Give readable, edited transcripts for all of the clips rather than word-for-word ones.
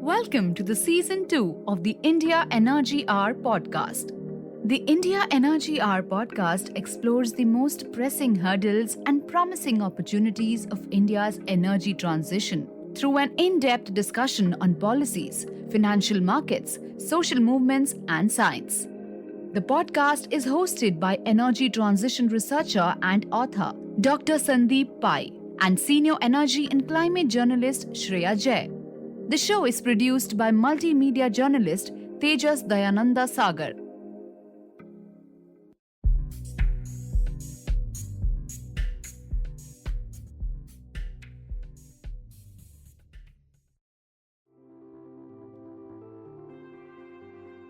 Welcome to the season 2 of the India Energy Hour podcast. The India Energy Hour podcast explores the most pressing hurdles and promising opportunities of India's energy transition through an in depth discussion on policies, financial markets, social movements, and science. The podcast is hosted by energy transition researcher and author Dr. Sandeep Pai and senior energy and climate journalist Shreya Jay. The show is produced by multimedia journalist Tejas Dayananda Sagar.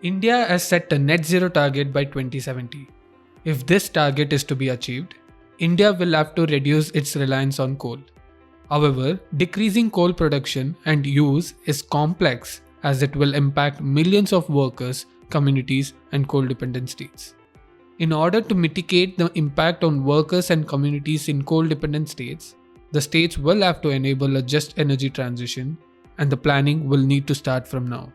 India has set a net zero target by 2070. If this target is to be achieved, India will have to reduce its reliance on coal. However, decreasing coal production and use is complex as it will impact millions of workers, communities, and coal dependent states. In order to mitigate the impact on workers and communities in coal dependent states, the states will have to enable a just energy transition, and the planning will need to start from now.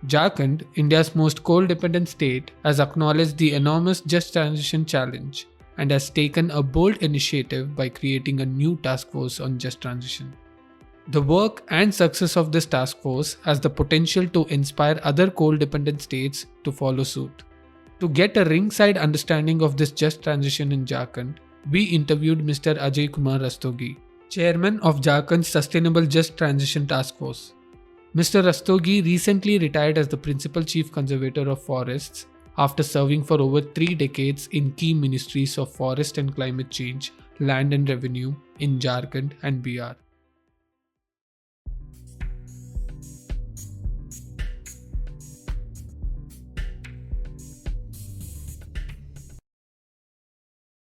Jharkhand, India's most coal-dependent state, has acknowledged the enormous just transition challenge and has taken a bold initiative by creating a new task force on just transition. The work and success of this task force has the potential to inspire other coal-dependent states to follow suit. To get a ringside understanding of this just transition in Jharkhand, we interviewed Mr. Ajay Kumar Rastogi, chairman of Jharkhand's Sustainable Just Transition Task Force. Mr. Rastogi recently retired as the Principal Chief Conservator of Forests after serving for over 3 decades in key ministries of Forest and Climate Change, Land and Revenue in Jharkhand and Bihar.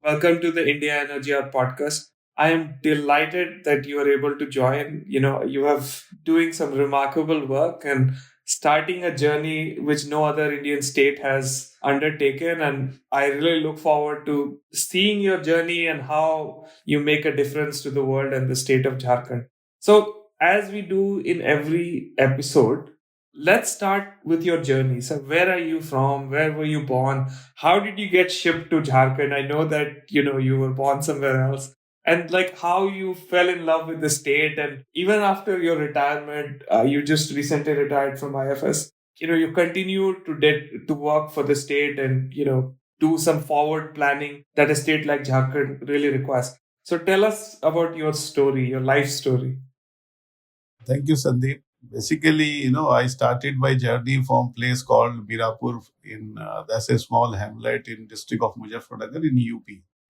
Welcome to the India Energy Hour podcast. I am delighted that you are able to join. You have doing some remarkable work and starting a journey which no other Indian state has undertaken. And I really look forward to seeing your journey and how you make a difference to the world and the state of Jharkhand. So, as we do in every episode, let's start with your journey. So, where are you from? Where were you born? How did you get shipped to Jharkhand? I know that you were born somewhere else, and like how you fell in love with the state, and even after your retirement, you just recently retired from IFS. You continue to work for the state, and do some forward planning that a state like Jharkhand really requires. So, tell us about your story, your life story. Thank you, Sandeep. Basically, I started my journey from a place called Birapur that's a small hamlet in district of Muzaffarnagar in UP.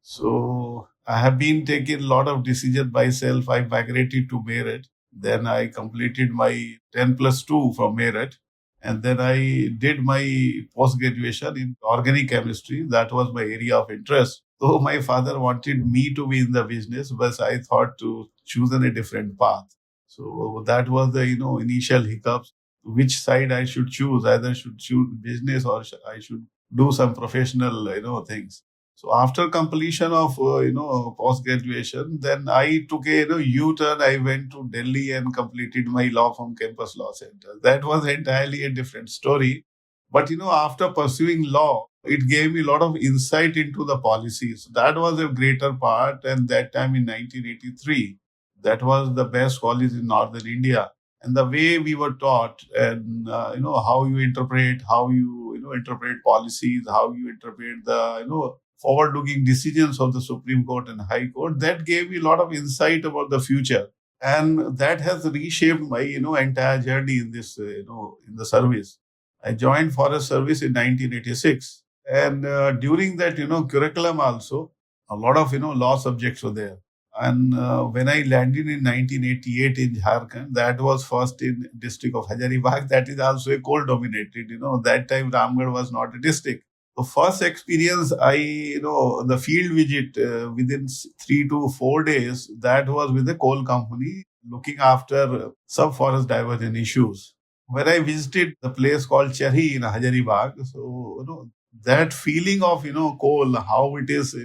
So I have been taking a lot of decisions myself. I migrated to Meerut. Then I completed my 10 plus 2 from Meerut. And then I did my post-graduation in organic chemistry. That was my area of interest. So my father wanted me to be in the business, but I thought to choose a different path. So that was the initial hiccups. Which side I should choose? Either should choose business or I should do some professional things. So after completion of post graduation, then I took a U-turn. I went to Delhi and completed my law from Campus Law Center. That was entirely a different story. But after pursuing law, it gave me a lot of insight into the policies. That was a greater part. And that time in 1983. That was the best college in northern India, and the way we were taught, and how you interpret, interpret policies, how you interpret the forward-looking decisions of the Supreme Court and High Court. That gave me a lot of insight about the future, and that has reshaped my entire journey in this in the service. I joined Forest Service in 1986, and during that curriculum also, a lot of law subjects were there. And when I landed in 1988 in Jharkhand, that was first in district of Hazaribagh. That is also a coal dominated. That time Ramgarh was not a district. The first experience the field visit within 3 to 4 days, that was with a coal company looking after sub-forest diversion issues. When I visited the place called Cherhi in Hazaribagh, so that feeling of coal, how it is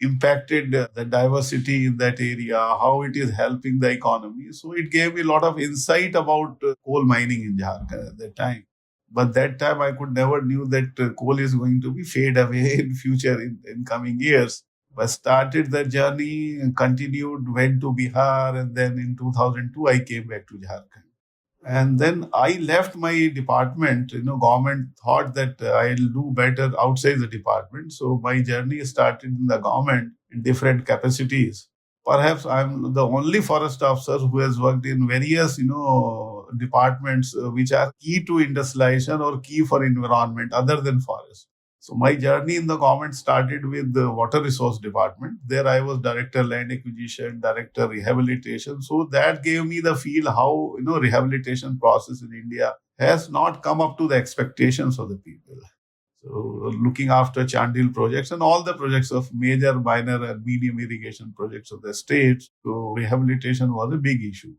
impacted the diversity in that area, how it is helping the economy. So it gave me a lot of insight about coal mining in Jharkhand at that time. But that time I could never knew that coal is going to be fade away in future, in coming years. But started the journey, continued, went to Bihar, and then in 2002 I came back to Jharkhand. And then I left my department. Government thought that I'll do better outside the department. So my journey started in the government in different capacities. Perhaps I'm the only forest officer who has worked in various, departments which are key to industrialization or key for environment other than forest. So my journey in the government started with the water resource department. There I was director land acquisition, director rehabilitation. So that gave me the feel how rehabilitation process in India has not come up to the expectations of the people. So looking after Chandil projects and all the projects of major, minor, and medium irrigation projects of the state. So rehabilitation was a big issue.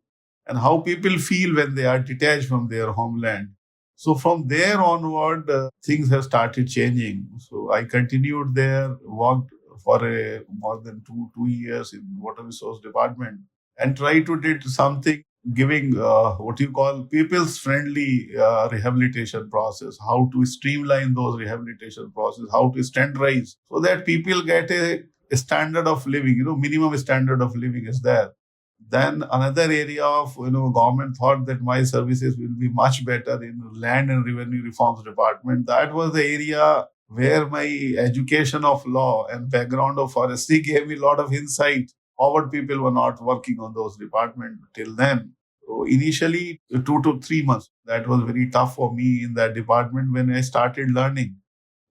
And how people feel when they are detached from their homeland. So from there onward, things have started changing. So I continued there, worked for more than two years in water resource department, and tried to did something giving what you call people's friendly rehabilitation process, how to streamline those rehabilitation process, how to standardize so that people get a standard of living, minimum standard of living is there. Then another area of government thought that my services will be much better in land and revenue reforms department. That was the area where my education of law and background of forestry gave me a lot of insight. Forward people were not working on those departments till then. So initially, 2 to 3 months, that was very tough for me in that department when I started learning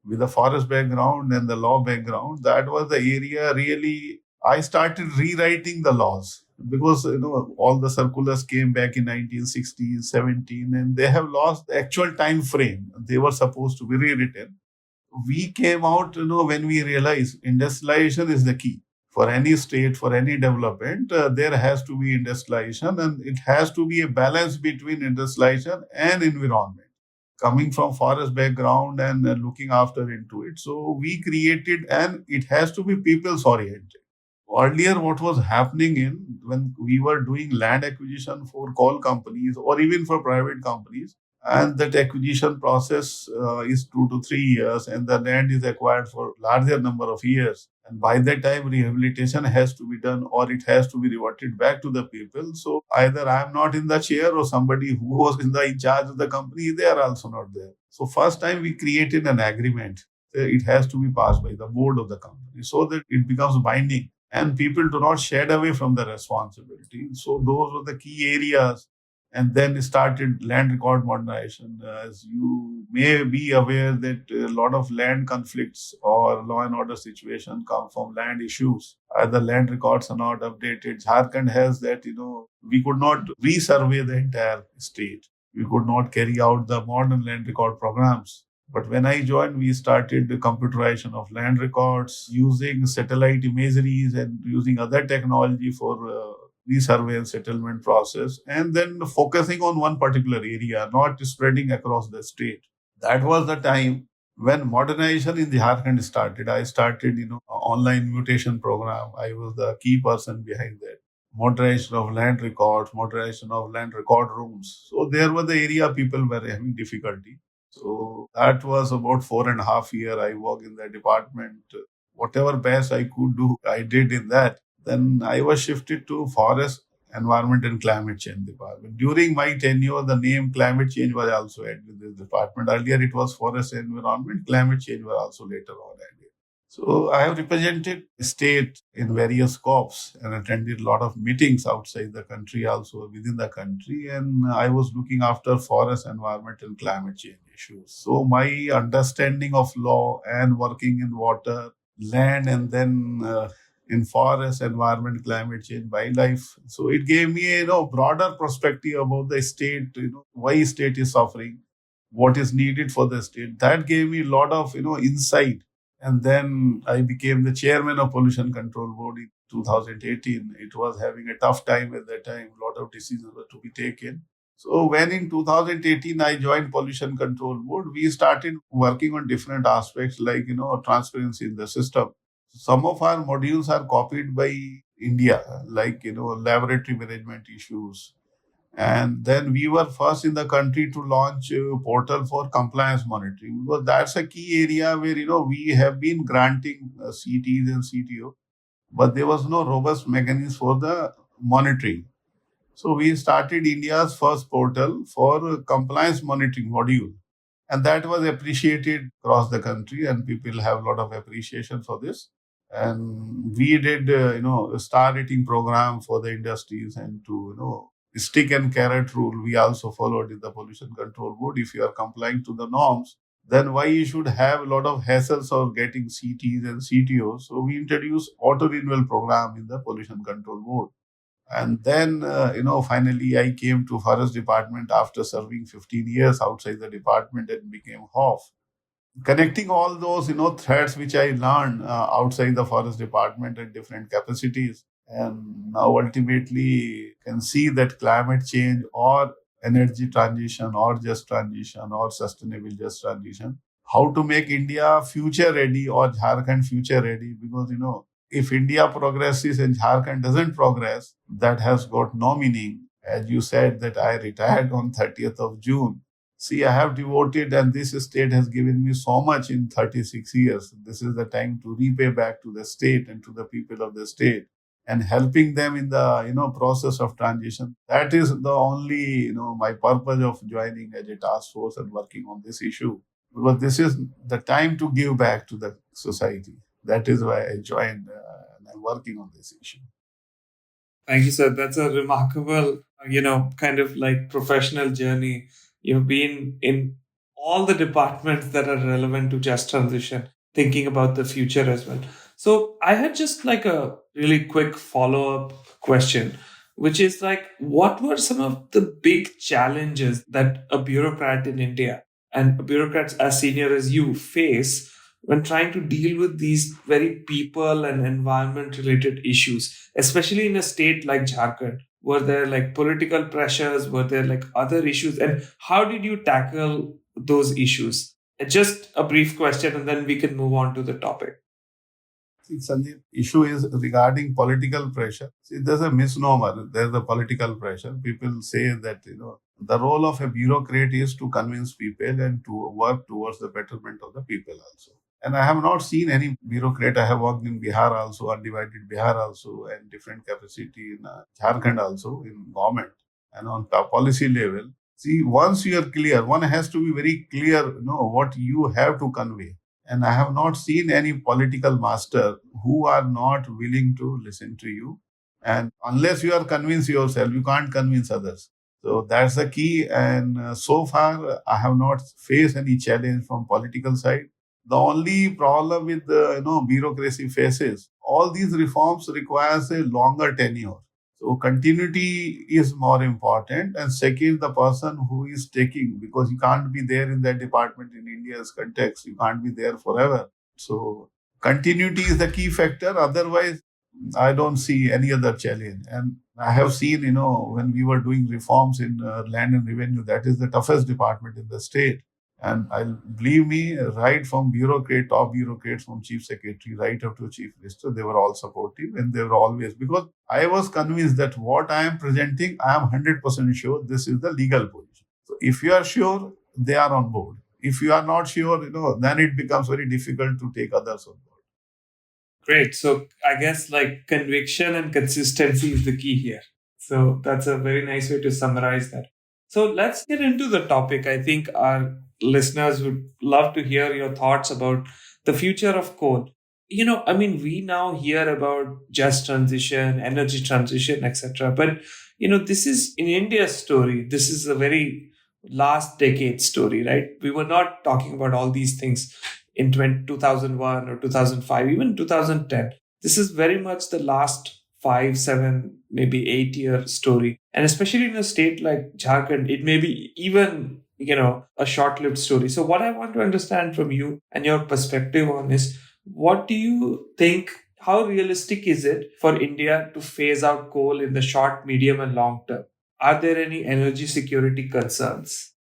with the forest background and the law background. That was the area really I started rewriting the laws because all the circulars came back in 1916, 17, and they have lost the actual time frame. They were supposed to be rewritten. We came out, when we realized industrialization is the key for any state, for any development. There has to be industrialization, and it has to be a balance between industrialization and environment. Coming from forest background and looking after into it, so we created, and it has to be people's oriented. Earlier, what was happening in when we were doing land acquisition for coal companies or even for private companies, and that acquisition process is 2 to 3 years, and the land is acquired for larger number of years. And by that time, rehabilitation has to be done, or it has to be reverted back to the people. So either I am not in the chair, or somebody who was in charge of the company, they are also not there. So first time we created an agreement. It has to be passed by the board of the company so that it becomes binding and people do not shed away from the responsibility. So those were the key areas. And then started land record modernization. As you may be aware that a lot of land conflicts or law and order situation come from land issues. The land records are not updated. Jharkhand has that, we could not resurvey the entire state. We could not carry out the modern land record programs. But when I joined, we started the computerization of land records using satellite imageries and using other technology for resurvey and settlement process, and then focusing on one particular area, not spreading across the state. That was the time when modernization in Jharkhand started. I started, online mutation program. I was the key person behind that. Modernization of land records, modernization of land record rooms. So there was the area people were having difficulty. So that was about 4.5 years. I worked in the department. Whatever best I could do, I did in that. Then I was shifted to Forest, Environment and Climate Change Department. During my tenure, the name Climate Change was also added with this department. Earlier it was Forest and Environment. Climate Change was also later on added. So I have represented state in various COPs and attended a lot of meetings outside the country, also within the country. And I was looking after forest, environment, and climate change issues. So my understanding of law and working in water, land, and then in forest, environment, climate change, wildlife. So it gave me a broader perspective about the state, why state is suffering, what is needed for the state. That gave me a lot of insight. And then I became the chairman of Pollution Control Board in 2018. It was having a tough time at that time. A lot of decisions were to be taken. So when in 2018 I joined Pollution Control Board, we started working on different aspects like, transparency in the system. Some of our modules are copied by India, like, laboratory management issues. And then we were first in the country to launch a portal for compliance monitoring, because that's a key area where, we have been granting CTs and CTO, but there was no robust mechanism for the monitoring. So we started India's first portal for compliance monitoring module. And that was appreciated across the country, and people have a lot of appreciation for this. And we did, a star rating program for the industries, and to, stick and carrot rule, we also followed in the Pollution Control Board. If you are complying to the norms, then why you should have a lot of hassles of getting CTs and CTOs? So we introduced auto renewal program in the Pollution Control Board. And then, finally, I came to Forest Department after serving 15 years outside the department and became HOF. Connecting all those, threads which I learned outside the Forest Department at different capacities, and now ultimately can see that climate change or energy transition or just transition or sustainable just transition, how to make India future ready or Jharkhand future ready, because, if India progresses and Jharkhand doesn't progress, that has got no meaning. As you said, that I retired on 30th of June. See, I have devoted, and this state has given me so much in 36 years. This is the time to repay back to the state and to the people of the state, and helping them in the, process of transition. That is the only, my purpose of joining as a task force and working on this issue, because this is the time to give back to the society. That is why I joined, and I'm working on this issue. Thank you, sir. That's a remarkable, kind of like professional journey. You've been in all the departments that are relevant to just transition, thinking about the future as well. So I had just like a really quick follow-up question, which is like, what were some of the big challenges that a bureaucrat in India and bureaucrats as senior as you face when trying to deal with these very people and environment related issues, especially in a state like Jharkhand? Were there like political pressures? Were there like other issues? And how did you tackle those issues? Just a brief question, and then we can move on to the topic. See, Sandeep, issue is regarding political pressure. See, there's a misnomer. There's a political pressure. People say that, the role of a bureaucrat is to convince people and to work towards the betterment of the people also. And I have not seen any bureaucrat. I have worked in Bihar also, undivided Bihar also, and different capacity in Jharkhand also, in government and on policy level. See, once you are clear, one has to be very clear, what you have to convey. And I have not seen any political master who are not willing to listen to you. And unless you are convinced yourself, you can't convince others. So that's the key. And so far, I have not faced any challenge from political side. The only problem with the bureaucracy faces, all these reforms requires a longer tenure. So continuity is more important. And second, the person who is taking, because you can't be there in that department in India's context, you can't be there forever. So continuity is the key factor. Otherwise, I don't see any other challenge. And I have seen, when we were doing reforms in land and revenue, that is the toughest department in the state. And believe me, right from bureaucrat, top bureaucrats, from chief secretary, right up to chief minister, they were all supportive, and they were always, because I was convinced that what I am presenting, I am 100% sure this is the legal position. So if you are sure, they are on board. If you are not sure, then it becomes very difficult to take others on board. Great. So I guess like conviction and consistency is the key here. So that's a very nice way to summarize that. So let's get into the topic. I think our listeners would love to hear your thoughts about the future of coal. We now hear about just transition, energy transition, etc. But, this is in India's story. This is a very last decade story, right? We were not talking about all these things in 2001 or 2005, even 2010. This is very much the last 5, 7, maybe 8 year story. And especially in a state like Jharkhand, it may be even, a short lived story. So, what I want to understand from you and your perspective on is, what do you think? How realistic is it for India to phase out coal in the short, medium, and long term? Are there any energy security concerns?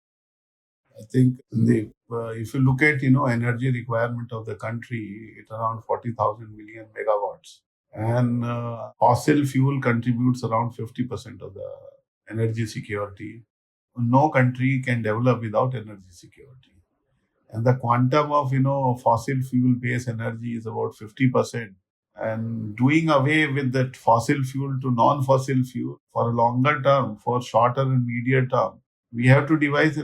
I think if you look at energy requirement of the country, it's around 40,000 million megawatts, and fossil fuel contributes around 50% of the energy security. No country can develop without energy security, and the quantum of fossil fuel based energy is about 50%. And doing away with that fossil fuel to non-fossil fuel for a longer term, for shorter and medium term, we have to devise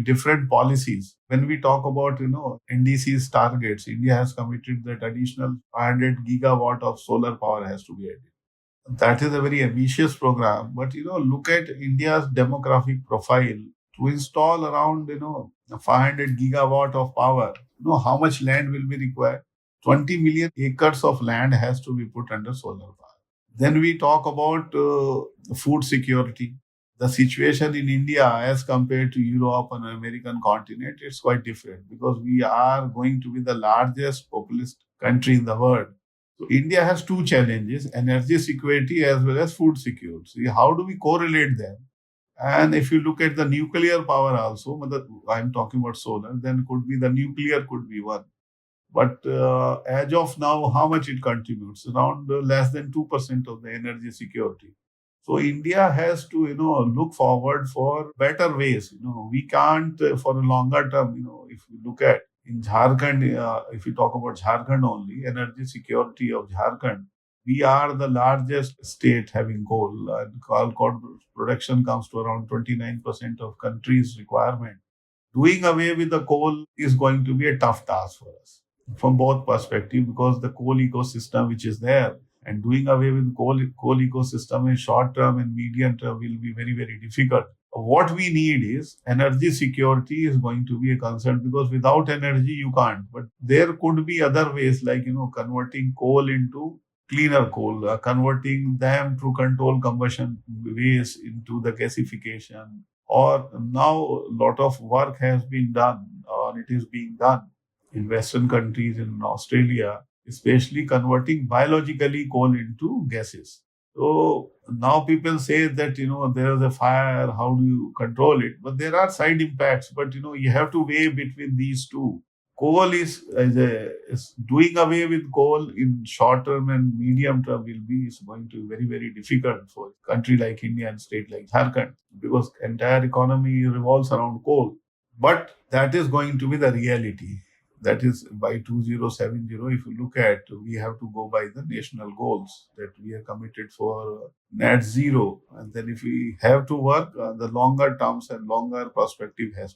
different policies. When we talk about NDC's targets, India has committed that additional 500 gigawatt of solar power has to be added. That is a very ambitious program, but look at India's demographic profile. To install around 500 gigawatt of power, how much land will be required? 20 million acres of land has to be put under solar power. Then we talk about food security. The situation in India as compared to Europe and American continent, it's quite different because we are going to be the largest populous country in the world. So India has two challenges: energy security as well as food security. How do we correlate them? And if you look at the nuclear power also, I'm talking about solar, then could be the nuclear could be one. But as of now, how much it contributes? Around less than 2% of the energy security. So India has to, look forward for better ways. We can't for a longer term. If you look at in Jharkhand, if you talk about Jharkhand only, energy security of Jharkhand, we are the largest state having coal, and coal production comes to around 29% of country's requirement. Doing away with the coal is going to be a tough task for us from both perspectives because the coal ecosystem which is there, and doing away with coal ecosystem in short term and medium term will be very, very difficult. What we need is energy security is going to be a concern because without energy you can't. But there could be other ways like converting coal into cleaner coal, converting them to control combustion waste into the gasification. Or now a lot of work has been done or it is being done in Western countries, in Australia, especially converting biologically coal into gases. So now people say that there is a fire, how do you control it? But there are side impacts. But you have to weigh between these two. Coal is doing away with coal in short term and medium term is going to be very, very difficult for a country like India and state like Jharkhand because entire economy revolves around coal. But that is going to be the reality. That is by 2070. If you look at, we have to go by the national goals that we are committed for net zero. And then if we have to work, the longer terms and longer perspective has to